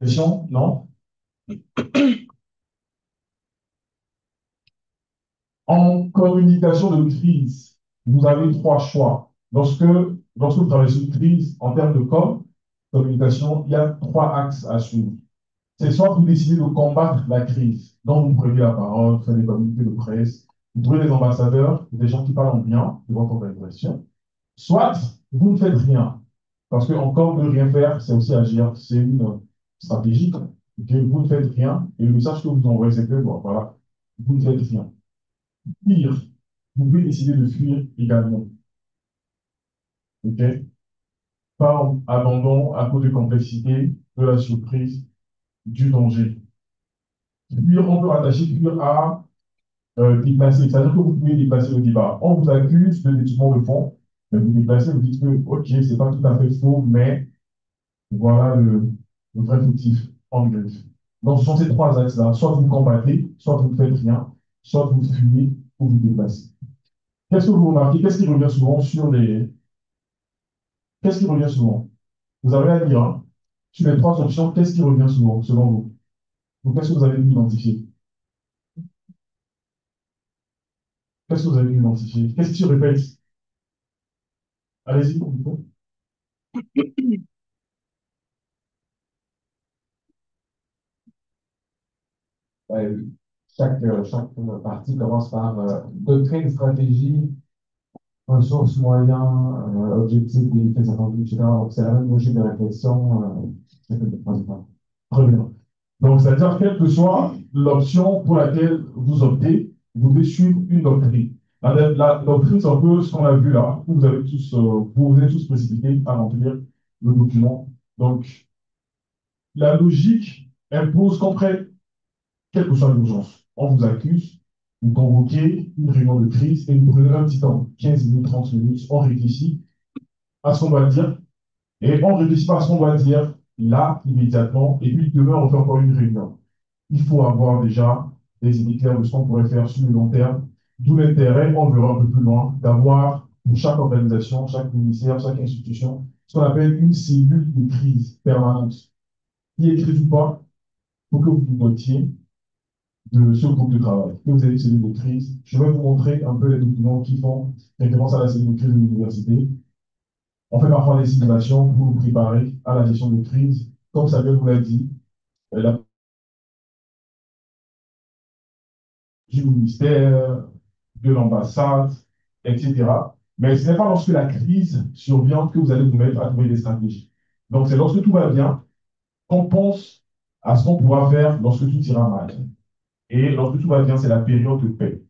Question? Non? En communication de crise, vous avez trois choix. Lorsque vous travaillez sur une crise, en termes de communication, il y a trois axes à suivre. C'est soit vous décidez de combattre la crise, donc vous prenez la parole, vous faites des communiqués de presse, vous trouvez des ambassadeurs, des gens qui parlent en bien de votre organisation, soit vous ne faites rien. Parce que encore ne rien faire, c'est aussi agir, c'est une stratégie. Ok. Vous ne faites rien, et le message que vous envoyez, c'est que, bon, voilà, vous ne faites rien. Pire, vous pouvez décider de fuir également. Ok. Par abandon à cause de complexité, de la surprise, du danger. Fuir, on peut rattacher fuir à déplacer. C'est-à-dire que vous pouvez déplacer le débat. On vous accuse de détournement de fonds, mais vous déplacez, vous dites que, OK, c'est pas tout à fait faux, mais voilà le vrai motif en griffe. Donc, ce sont ces trois axes-là. Soit vous combattez, soit vous ne faites rien, soit vous fuyez ou vous déplacez. Qu'est-ce que vous remarquez? Qu'est-ce qui revient souvent sur les. Qu'est-ce qui revient souvent? Vous avez à dire, hein, sur les trois options, qu'est-ce qui revient souvent, selon vous? Donc, qu'est-ce que vous avez pu identifier? Qu'est-ce que vous avez pu identifier? Qu'est-ce qui se répète? Allez-y, pour vous. Ouais, chaque partie commence par doctrine, stratégie, ressources, moyens, objectifs, bénéfices attendus, etc. Donc, c'est la même logique de réflexion. C'est que des principales. Très bien. Donc, c'est-à-dire, quelle que soit l'option pour laquelle vous optez, vous devez suivre une doctrine. La doctrine, c'est un peu ce qu'on a vu là. Vous vous êtes tous précipités à remplir le document. Donc, la logique impose qu'on prenne, quelle que soit l'urgence. On vous accuse, vous convoquez une réunion de crise et vous prenez un petit temps, 15 minutes, 30 minutes, on réfléchit à ce qu'on va dire et on réfléchit pas à ce qu'on va dire là, immédiatement, et puis demain, on fait encore une réunion. Il faut avoir déjà des idées claires de ce qu'on pourrait faire sur le long terme. D'où l'intérêt, on verra un peu plus loin, d'avoir pour chaque organisation, chaque ministère, chaque institution, ce qu'on appelle une cellule de crise permanente. Qui est crise ou pas, pour que vous vous notiez de ce groupe de travail. Que vous avez une cellule de crise. Je vais vous montrer un peu les documents qui font référence à la cellule de crise de l'université. On fait parfois des simulations pour vous préparer à la gestion de crise. Comme Samuel vous l'a dit, la du ministère, de l'ambassade, etc. Mais ce n'est pas lorsque la crise survient que vous allez vous mettre à trouver des stratégies. Donc, c'est lorsque tout va bien qu'on pense à ce qu'on pourra faire lorsque tout ira mal. Et lorsque tout va bien, c'est la période de paix.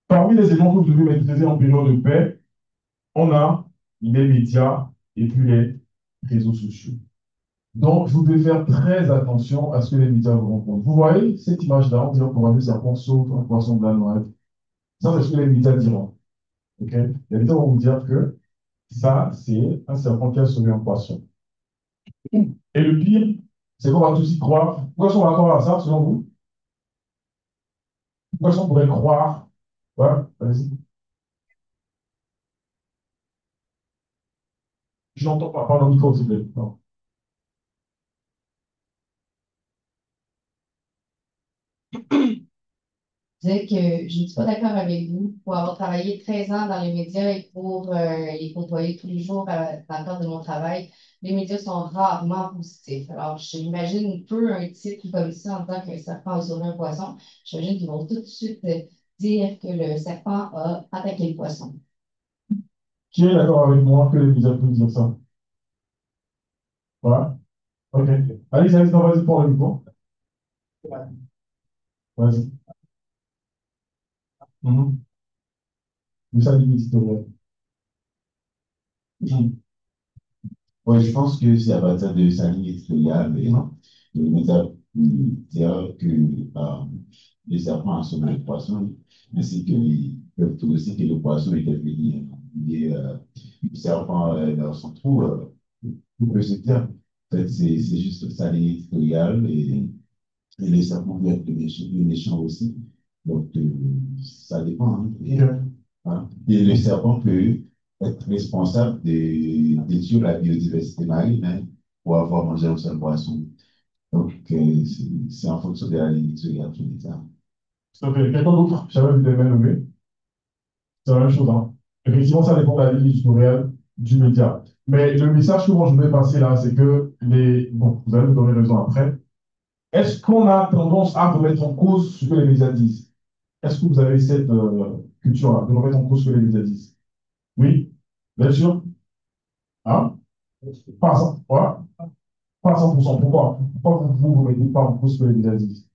Parmi les éléments que vous devez maîtriser en période de paix, on a les médias et puis les réseaux sociaux. Donc, vous devez faire très attention à ce que les médias vous rencontrent. Vous voyez cette image-là, on dirait pour un serpent sauve un poisson blanc noir. Ça, c'est ce que les médias diront. Ok. Il y a des gens qui vont vous dire que ça, c'est un serpent qui a sauvé un poisson. Et le pire, c'est qu'on va tous y croire. Pourquoi est-ce qu'on va croire à ça, selon vous? Pourquoi est-ce qu'on pourrait croire? Ouais, vas-y. Je n'entends pas. Parle dans le micro, s'il te plaît. Non. Dire que je ne suis pas d'accord avec vous. Pour avoir travaillé 13 ans dans les médias et pour les côtoyer tous les jours dans le cadre de mon travail, les médias sont rarement positifs. Alors, j'imagine peu un titre comme ça en tant qu'un serpent a sauvé un poisson. J'imagine qu'ils vont tout de suite dire que le serpent a attaqué le poisson. Qui est d'accord avec moi que les médias peuvent dire ça? Voilà. Ok. Allez, allez, vas-y pour le micro. Vas-y. Mhm. Mais ça, limite, s'il te plaît. Mhm. Ouais, je pense que c'est à partir de sa ligne éditoriale, mais il nous a pu dire que les serpents a sauvé le poisson, ainsi que ils peuvent trouver aussi que le poisson était venu lié le serpent dans son trou. Vous pouvez se dire, en fait, c'est juste sa ligne éditoriale et les serpents peuvent être méchants aussi. Donc, ça dépend. Hein. Ok. Hein. Et le serpent peut être responsable d'étudier la biodiversité marine, hein, pour avoir mangé un seul poisson. Donc, c'est en fonction de la ligne éditoriale tout le temps. Ça fait quelqu'un d'autre, j'avais vu des mains levées. C'est la même chose, hein. Effectivement, ça dépend de la ligne éditoriale du média. Mais le message que moi je voulais passer là, c'est que bon, vous allez me donner raison après. Est-ce qu'on a tendance à remettre en cause ce que les médias disent? Est-ce que vous avez cette culture-là de remettre en cause ce que les médias disent? Oui, bien sûr. Hein? Pas à 100, voilà. Pas à 100%. Pourquoi vous ne mettez pas en cause ce que les médias disent?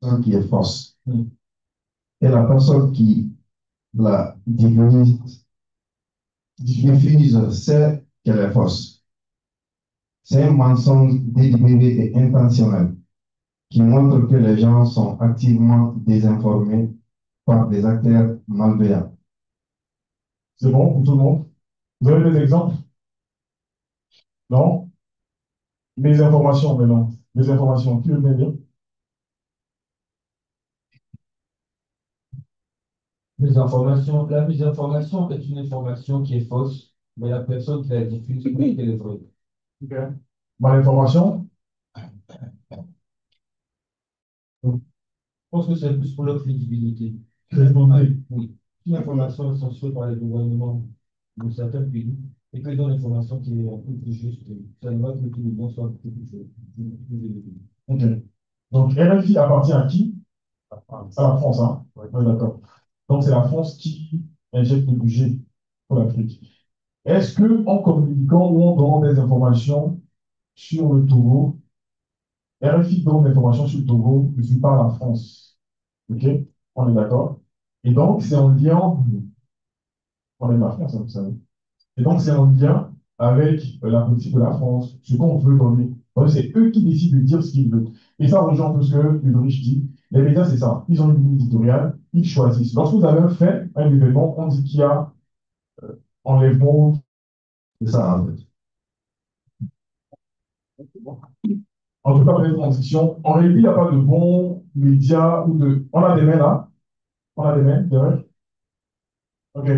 Personne qui est fausse. Et la personne qui la diffuse sait qu'elle est fausse. C'est un mensonge délibéré et intentionnel qui montre que les gens sont activement désinformés par des acteurs malveillants. C'est bon pour tout le monde? Vous avez des exemples? Non? Des informations maintenant. Des informations. Qui veut bien dire? La mésinformation est une information qui est fausse, mais la personne qui la diffuse croit qu'elle est vraie. Ok. Mal information? Je pense que c'est plus pour leur crédibilité. Crédibilité. Oui. Si l'information est censurée par les gouvernements de certains pays et que dans l'information qui est un peu plus juste, ça ne va que tous les gens soient plus élevés. Ok. Donc, RFI appartient à qui? À la France, hein? Ouais. Ouais, d'accord. Donc, c'est la France qui injecte le budget pour l'Afrique. Est-ce que, en communiquant ou en donnant des informations sur le Togo, RFI donne des informations sur le Togo depuis par la France? Ok? On est d'accord? Et donc, c'est en lien, on est de la France, hein, vous savez. Et donc, c'est en lien avec la politique de la France, ce qu'on veut donner. Donc, c'est eux qui décident de dire ce qu'ils veulent. Et ça rejoint un peu ce que Ulrich dit. Les médias, c'est ça. Ils ont une ligne éditoriale, ils choisissent. Lorsque vous avez un fait, un événement, on dit qu'il y a enlèvement. C'est ça, en fait. En tout cas, une transition. En réalité, il n'y a pas de bons médias ou de. On a des mains là. On a des mains, derrière. OK.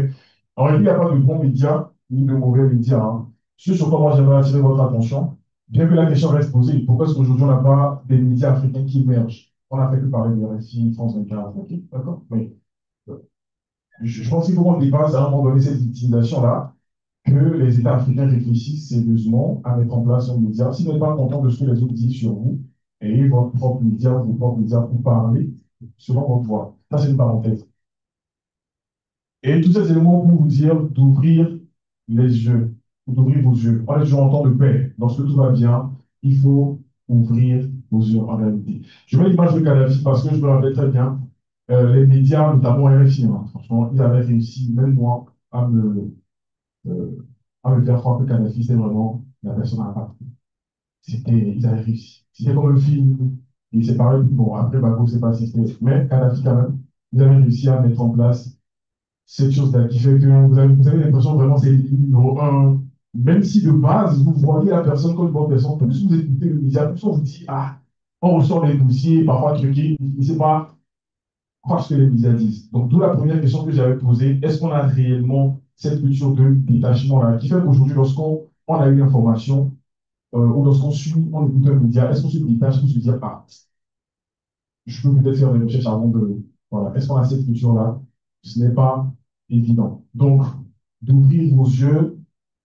En réalité, il n'y a pas de bons médias ni de mauvais médias, hein. Ce sur quoi moi j'aimerais attirer votre attention, bien que la question reste posée, pourquoi est-ce qu'aujourd'hui on n'a pas des médias africains qui émergent? On n'a fait que parler de RFI, France 24, ok, d'accord? Mais euh, je pense qu'il faut qu'on dépasse à un moment donné cette victimisation-là, que les États africains réfléchissent sérieusement à mettre en place un média. Si vous n'êtes pas content de ce que les autres disent sur vous, ayez votre propre média, vos propres médias pour parler selon votre voix. Ça, c'est une parenthèse. Et tous ces éléments pour vous dire d'ouvrir les yeux, ou d'ouvrir vos yeux. On est toujours en temps de paix. Lorsque tout va bien, il faut ouvrir vos yeux en réalité. Je mets l'image de Kadhafi parce que je me rappelle très bien, les médias, notamment RFI, hein, franchement, ils avaient réussi, même moi, euh, à me faire croire que Kadhafi, c'est vraiment la personne à part. Ils avaient réussi. C'était comme un film. Il s'est parlé, bon, après Bago, c'est pas si c'était, mais Kadhafi, quand même, ils avaient réussi à mettre en place cette chose-là qui fait que vous avez l'impression vraiment c'est l'ennemi numéro un. Même si de base, vous voyez la personne comme une bonne personne, plus vous écoutez le média, plus on vous dit, ah, on ressort les dossiers, parfois truqués, vous ne savez pas croire ce que les médias disent. Donc, d'où la première question que j'avais posée, est-ce qu'on a réellement cette culture de détachement-là, qui fait qu'aujourd'hui, lorsqu'on a une information, ou lorsqu'on suit, on écoute un média, est-ce qu'on se détache pour se dire, ah, je peux peut-être faire des recherches avant de. Voilà, est-ce qu'on a cette culture-là? Ce n'est pas évident. Donc, d'ouvrir vos yeux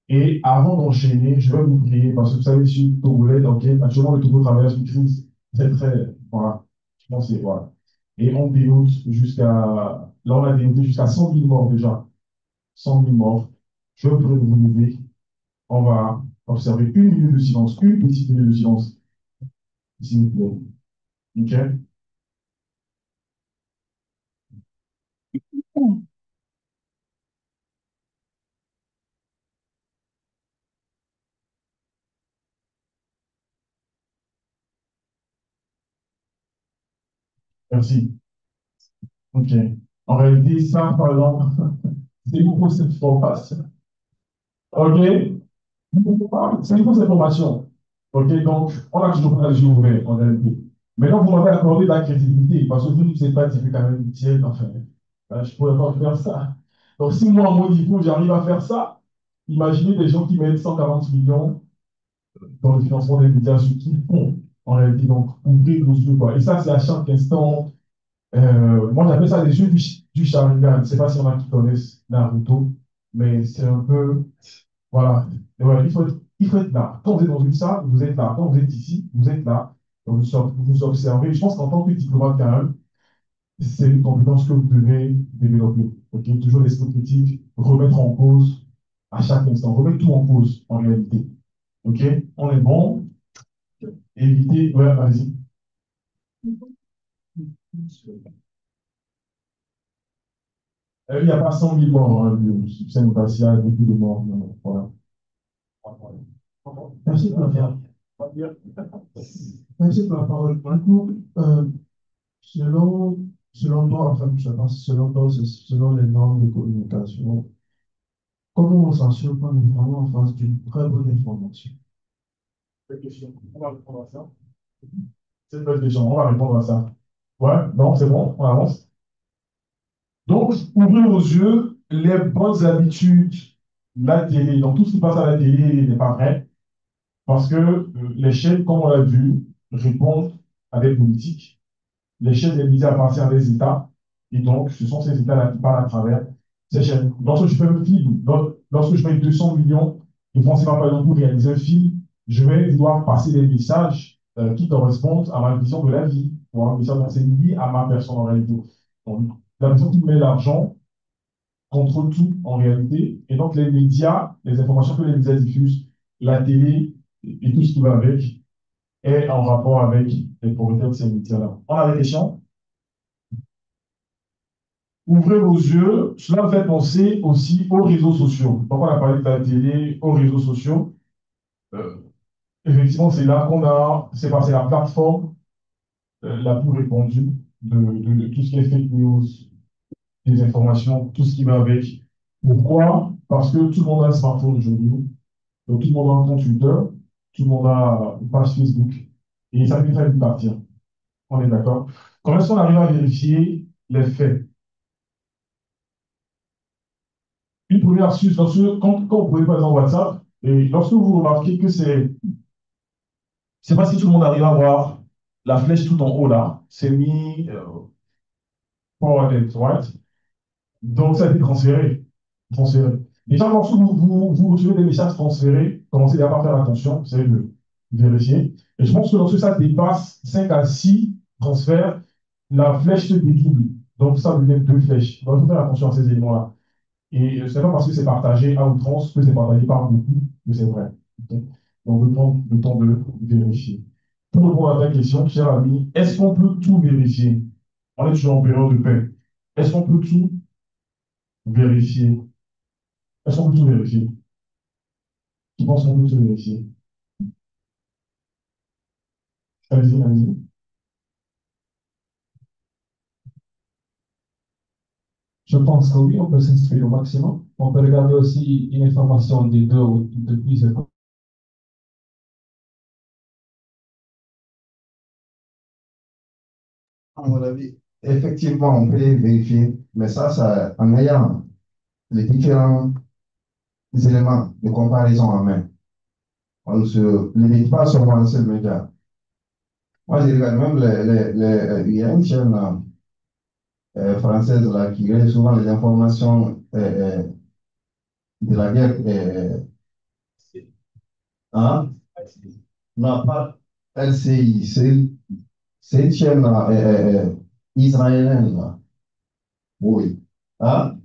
et avant d'enchaîner, je vais vous prier parce que vous savez, je suis togolais, donc actuellement, le Togo traverse une crise très, très. Voilà, je pense que c'est. Voilà. Et on dénote jusqu'à. Là, on a dénoté jusqu'à 100 000 morts déjà. 100 000 morts. Je vais vous prier de vous lever. On va observer une minute de silence, une petite minute de silence, s'il vous plaît. OK? Merci. OK. En réalité, ça, par exemple, c'est une fausse information. OK? C'est une fausse information. OK? Donc, on a toujours pas les yeux ouverts, en réalité. Maintenant, vous m'avez accordé de la crédibilité, parce que vous ne savez pas dire quand même tienne, enfin, je ne pourrais pas faire ça. Donc, si moi, à mon niveau, j'arrive à faire ça, imaginez des gens qui mettent 140 millions dans le financement des médias, ce qu'ils font, en réalité. Donc, ouvrez vos yeux, quoi. Et ça, c'est à chaque instant. Moi, j'appelle ça les yeux du Sharingan. Je ne sais pas s'il y en a qui connaissent Naruto, mais c'est un peu. Voilà. Et voilà, il faut être là. Quand vous êtes dans une salle, vous êtes là. Quand vous êtes ici, vous êtes là. Donc, vous observez. Je pense qu'en tant que diplomate, quand même, c'est une compétence que vous devez développer. Ok. Toujours l'esprit critique, remettre en cause à chaque instant, remettre tout en cause en réalité. Ok. On est bon. Éviter. Ouais, allez-y. Il n'y a pas 100 000 morts. Hein, c'est une il y a beaucoup de morts. Non, voilà. Merci pour la parole. Merci pour la parole. Du coup, selon, selon toi, enfin, je pense, selon toi, selon les normes de communication, comment on s'assure qu'on est vraiment en face d'une très bonne information? Quelle question? On va répondre à ça. C'est une bonne question. On va répondre à ça. Ouais, non, c'est bon, on avance. Donc, ouvrez vos yeux, les bonnes habitudes, la télé, donc tout ce qui passe à la télé n'est pas vrai, parce que les chaînes, comme on l'a vu, répondent à des politiques. Les chaînes des médias appartiennent à des États, et donc ce sont ces États-là qui parlent à travers ces chaînes. Lorsque je fais un film, lorsque je mets 200 millions de francs CFA, par exemple, pour réaliser un film, je vais devoir passer des messages qui correspondent à ma vision de la vie, ou un message assez lié à ma personne en réalité. Donc, la personne qui met l'argent contrôle tout en réalité, et donc les médias, les informations que les médias diffusent, la télé et tout ce qui va avec, est en rapport avec les propriétaires de ces médias-là. On a des questions? Ouvrez vos yeux. Cela me fait penser aussi aux réseaux sociaux. Donc, on a parlé de la télé, aux réseaux sociaux. Euh, Effectivement, c'est là qu'on a, c'est la plateforme la plus répandue de tout ce qui est fake news, des informations, tout ce qui va avec. Pourquoi? Parce que tout le monde a un smartphone aujourd'hui. Donc, tout le monde a un compte Twitter, tout le monde a une page Facebook. Et ça peut très vite partir. On est d'accord? Comment est-ce qu'on arrive à vérifier les faits? Une première astuce, quand vous prenez par exemple WhatsApp, et lorsque vous remarquez que c'est pas si tout le monde arrive à voir la flèche tout en haut là, c'est mis forwarded, right? Donc ça a été transféré. Transféré. Déjà, lorsque vous recevez des messages transférés, commencez déjà par faire attention, vous savez le vérifier. Et je pense que lorsque ça dépasse 5 à 6 transferts, la flèche se dédouble. Donc ça devient deux flèches. Donc il faut faire attention à ces éléments-là. Et ce n'est pas parce que c'est partagé à outrance que c'est partagé par beaucoup que c'est vrai. Ok. Donc, on prendre le temps de vérifier. Pour répondre à ta question, cher ami, est-ce qu'on peut tout vérifier? On est toujours en période de paix. Est-ce qu'on peut tout vérifier? Est-ce qu'on peut tout vérifier? Qui pense qu'on peut tout vérifier? Allez-y, allez-y. Je pense que oui, on peut s'instruire au maximum. On peut regarder aussi une information de deux ou de plusieurs. À mon avis, effectivement, on peut vérifier, mais ça en ayant les différents éléments de comparaison en main. On ne se limite pas seulement à un seul média. Moi, je regarde même il y a une chaîne française là, qui relie souvent les informations de la guerre. Hein? Non, pas LCI, c'est une chaîne israélienne. Là. Oui. Hein?